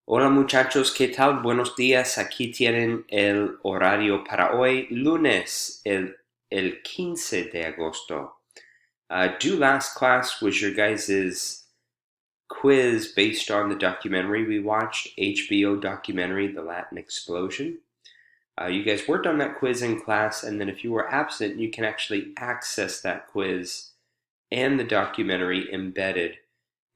Hola muchachos, ¿qué tal? Buenos días. Aquí tienen el horario para hoy, lunes, el 15 de agosto. Due last class was your guys' quiz based on the documentary we watched, HBO documentary, The Latin Explosion. You guys worked on that quiz in class, and then if you were absent, you can actually access that quiz and the documentary embedded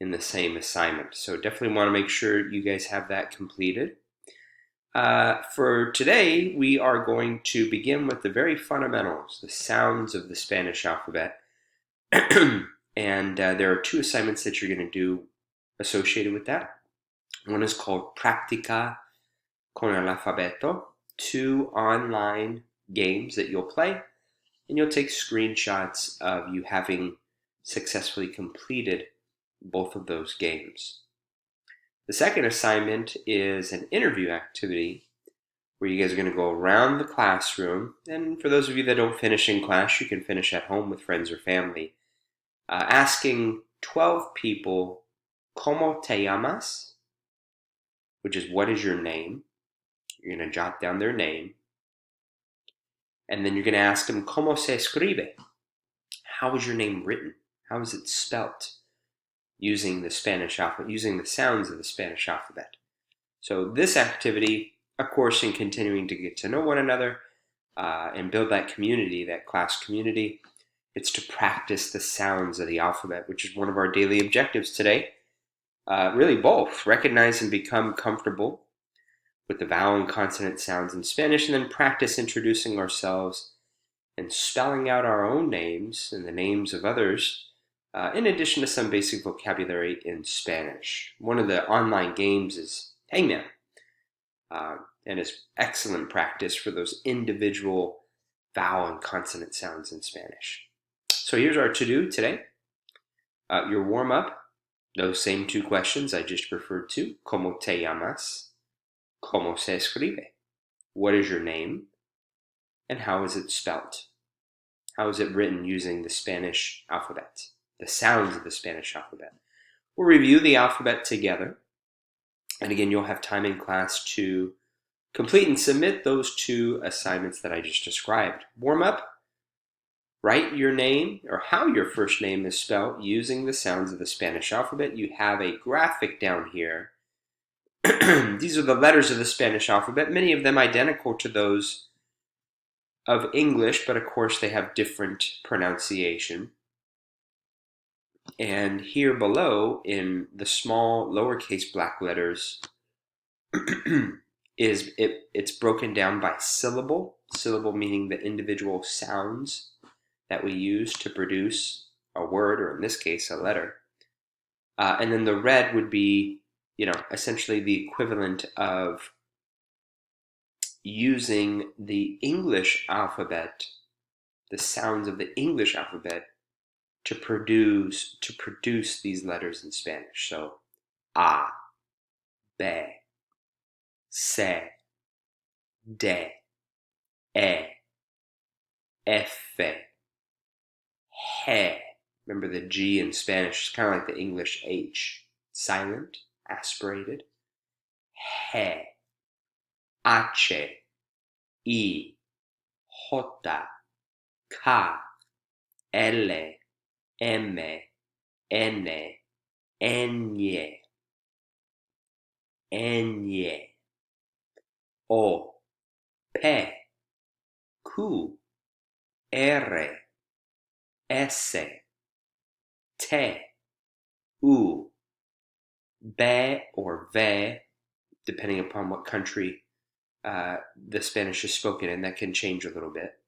in the same assignment. So definitely want to make sure you guys have that completed. For today, we are going to begin with the very fundamentals, the sounds of the Spanish alphabet. And there are two assignments that you're going to do associated with that. One is called Practica con el alfabeto, two online games that you'll play, and you'll take screenshots of you having successfully completed both of those games. The second assignment is an interview activity where you guys are going to go around the classroom. And for those of you that don't finish in class, you can finish at home with friends or family, asking 12 people, ¿Cómo te llamas? Which is, what is your name? You're going to jot down their name. And then you're going to ask them, ¿Cómo se escribe? How is your name written? How is it spelt? Using the Spanish alphabet, using the sounds of the Spanish alphabet. So this activity, of course, in continuing to get to know one another and build that community, that class community, it's to practice the sounds of the alphabet, which is one of our daily objectives today. Really both, recognize and become comfortable with the vowel and consonant sounds in Spanish, and then practice introducing ourselves and spelling out our own names and the names of others, in addition to some basic vocabulary in Spanish. One of the online games is Hangman, and is excellent practice for those individual vowel and consonant sounds in Spanish. So here's our to-do today. Your warm-up, those same two questions I just referred to. ¿Cómo te llamas? ¿Cómo se escribe? What is your name? And how is it spelt? How is it written using the Spanish alphabet? The sounds of the Spanish alphabet. We'll review the alphabet together. And again, you'll have time in class to complete and submit those two assignments that I just described. Warm up, write your name or how your first name is spelled using the sounds of the Spanish alphabet. You have a graphic down here. These are the letters of the Spanish alphabet, many of them identical to those of English, but of course they have different pronunciation. And here below in the small lowercase black letters it's broken down by syllable meaning the individual sounds that we use to produce a word, or in this case a letter, and then the red would be essentially the equivalent of using the English alphabet, the sounds of the English alphabet to produce these letters in Spanish. So a, b, c, d, e, f, he. Remember the G in Spanish is kind of like the English H. Silent, aspirated. He, H, I, J, K, L, M, N, Ñ, O, P, Q, R, S, T, U, B or V, depending upon what country the Spanish is spoken in. That can change a little bit.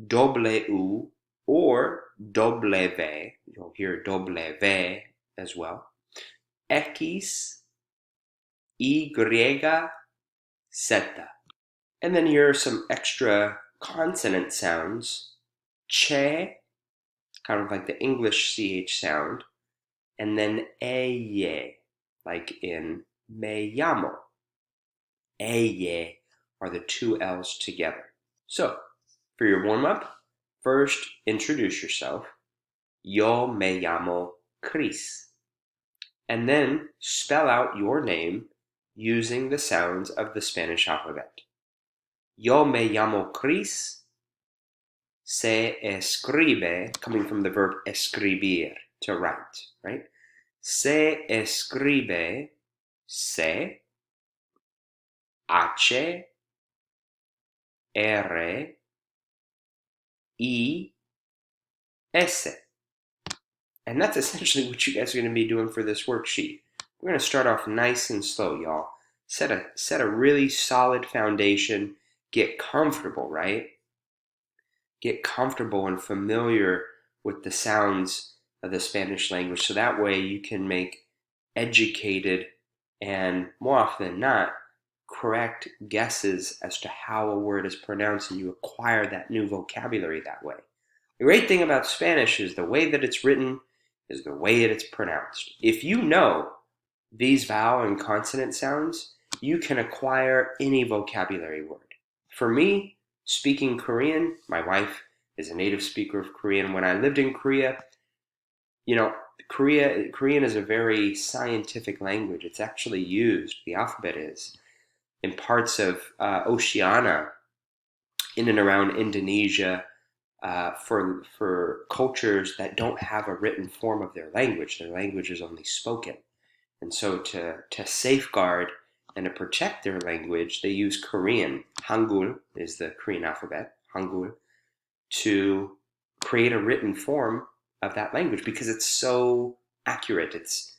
W or W, you'll hear W as well. X, Y, Z. And then here are some extra consonant sounds. Che, kind of like the English CH sound. And then ella, like in me llamo. Ella are the two L's together. So, for your warm-up, first introduce yourself. Yo me llamo Chris. And then spell out your name using the sounds of the Spanish alphabet. Yo me llamo Chris. Se escribe, coming from the verb escribir, to write, right? Se escribe C H R I S. And that's essentially what you guys are going to be doing for this worksheet. We're going to start off nice and slow, y'all. Set a really solid foundation. Get comfortable, right? Get comfortable and familiar with the sounds of the Spanish language, so that way you can make educated and, more often than not, correct guesses as to how a word is pronounced, and you acquire that new vocabulary that way. The great thing about Spanish is the way that it's written is the way that it's pronounced. If you know these vowel and consonant sounds, you can acquire any vocabulary word. For me, speaking Korean, my wife is a native speaker of Korean. When I lived in Korea, Korean is a very scientific language. It's actually used, the alphabet is, in parts of Oceania, in and around Indonesia, for cultures that don't have a written form of their language. Their language is only spoken. And so to safeguard and to protect their language, they use Korean. Hangul is the Korean alphabet, Hangul, to create a written form of that language because it's so accurate. It's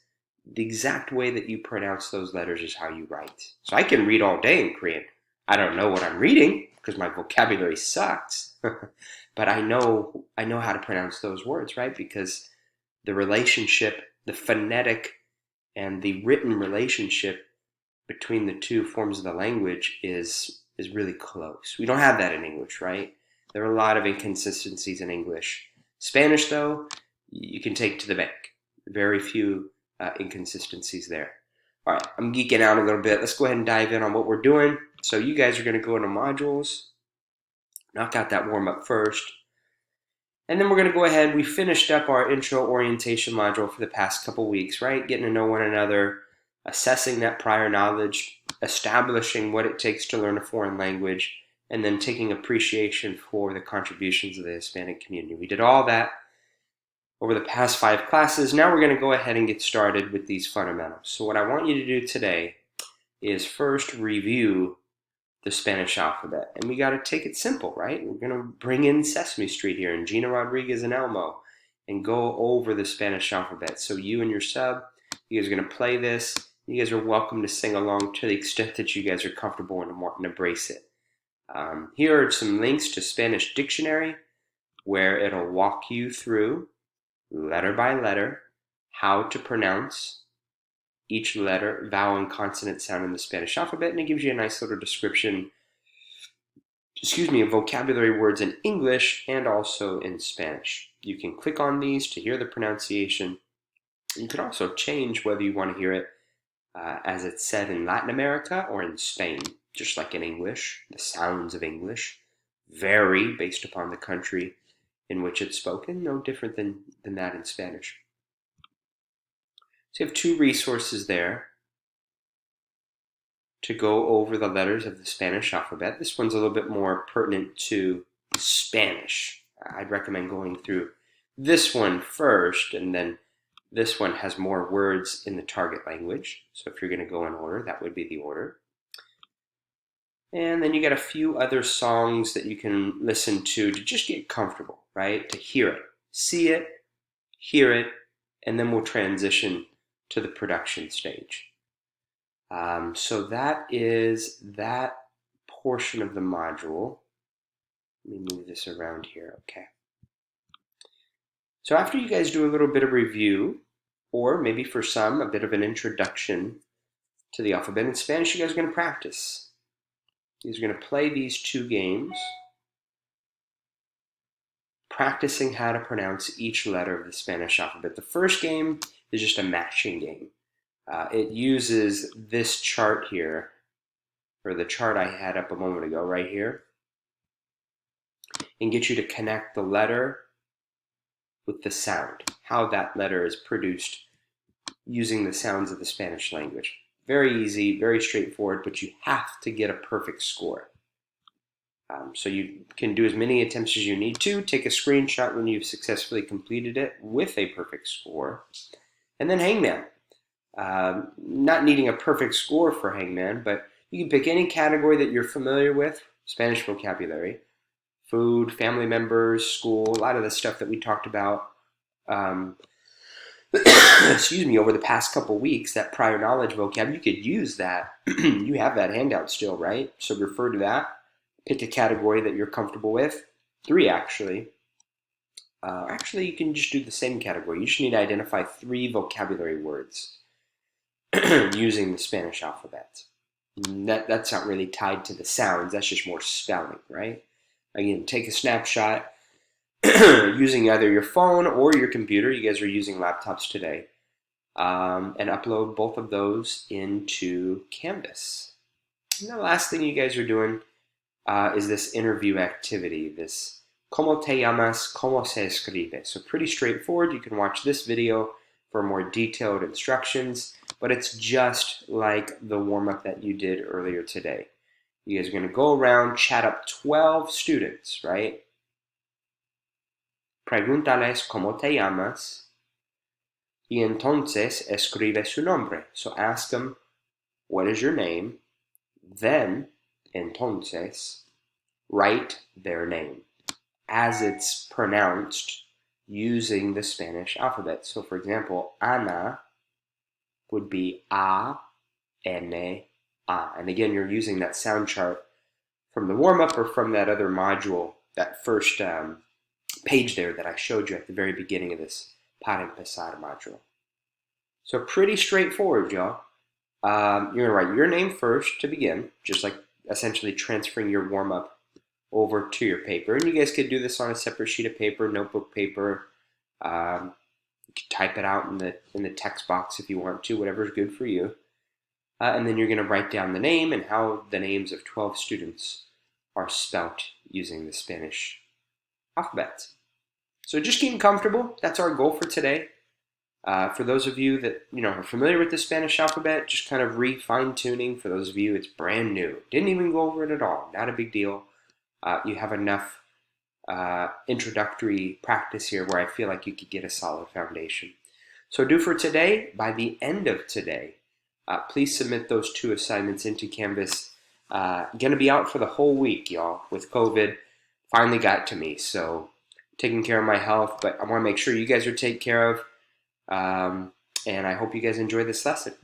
the exact way that you pronounce those letters is how you write. So I can read all day in Korean. I don't know what I'm reading because my vocabulary sucks, but I know how to pronounce those words, right? Because the relationship, the phonetic and the written relationship between the two forms of the language is really close. We don't have that in English, right? There are a lot of inconsistencies in English. Spanish, though, you can take to the bank. Very few inconsistencies there. All right, I'm geeking out a little bit. Let's go ahead and dive in on what we're doing. So you guys are going to go into modules, knock out that warm-up first, and then we're going to go ahead. We finished up our intro orientation module for the past couple weeks, right? Getting to know one another, assessing that prior knowledge, establishing what it takes to learn a foreign language, and then taking appreciation for the contributions of the Hispanic community. We did all that over the past 5 classes. Now we're going to go ahead and get started with these fundamentals. So what I want you to do today is first review the Spanish alphabet. And we got to take it simple, right? We're going to bring in Sesame Street here and Gina Rodriguez and Elmo and go over the Spanish alphabet. So you and your sub, you guys are going to play this. You guys are welcome to sing along to the extent that you guys are comfortable and want to embrace it. Here are some links to Spanish Dictionary where it'll walk you through letter by letter how to pronounce each letter, vowel, and consonant sound in the Spanish alphabet, and it gives you a nice little description, of vocabulary words in English and also in Spanish. You can click on these to hear the pronunciation. You can also change whether you want to hear it as it's said in Latin America or in Spain, just like in English. The sounds of English vary based upon the country in which it's spoken, no different than that in Spanish. So you have 2 resources there to go over the letters of the Spanish alphabet. This one's a little bit more pertinent to Spanish. I'd recommend going through this one first, and then this one has more words in the target language. So if you're going to go in order, that would be the order. And then you got a few other songs that you can listen to just get comfortable, right? To hear it, see it, hear it, and then we'll transition to the production stage. So that is that portion of the module. Let me move this around here, okay. So after you guys do a little bit of review, or maybe for some, a bit of an introduction to the alphabet in Spanish, you guys are going to practice. You guys are going to play these 2 games, practicing how to pronounce each letter of the Spanish alphabet. The first game is just a matching game. It uses this chart here, or the chart I had up a moment ago right here, and get you to connect the letter with the sound, how that letter is produced using the sounds of the Spanish language. Very easy, very straightforward, but you have to get a perfect score. So you can do as many attempts as you need to, take a screenshot when you've successfully completed it with a perfect score, and then Hangman. Not needing a perfect score for Hangman, but you can pick any category that you're familiar with, Spanish vocabulary, food, family members, school, a lot of the stuff that we talked about excuse me, over the past couple weeks, that prior knowledge vocab, you could use that. You have that handout still, right? So refer to that. Pick a category that you're comfortable with. 3, actually. Actually, you can just do the same category. You just need to identify 3 vocabulary words using the Spanish alphabet. That's not really tied to the sounds. That's just more spelling, right? Again, take a snapshot using either your phone or your computer. You guys are using laptops today. And upload both of those into Canvas. And the last thing you guys are doing is this interview activity, this ¿Cómo te llamas? ¿Cómo se escribe? So pretty straightforward. You can watch this video for more detailed instructions, but it's just like the warm-up that you did earlier today. You guys are going to go around, chat up 12 students, right? Pregúntales cómo te llamas y entonces escribe su nombre. So ask them, what is your name? Then, entonces, write their name as it's pronounced using the Spanish alphabet. So for example, Ana would be A, N, A. And again, you're using that sound chart from the warm-up or from that other module, that first page there that I showed you at the very beginning of this Para Empezar module. So pretty straightforward, y'all. You're going to write your name first to begin, just like essentially transferring your warm-up over to your paper. And you guys could do this on a separate sheet of paper, notebook paper. You could type it out in the text box if you want to, whatever's good for you. And then you're going to write down the name and how the names of 12 students are spelt using the Spanish alphabet. So just getting comfortable. That's our goal for today. For those of you that are familiar with the Spanish alphabet, just kind of fine tuning. For those of you, it's brand new. Didn't even go over it at all. Not a big deal. You have enough introductory practice here where I feel like you could get a solid foundation. So do for today. By the end of today, please submit those 2 assignments into Canvas. Going to be out for the whole week, y'all, with COVID. Finally got to me, so taking care of my health, but I want to make sure you guys are taken care of. And I hope you guys enjoy this lesson.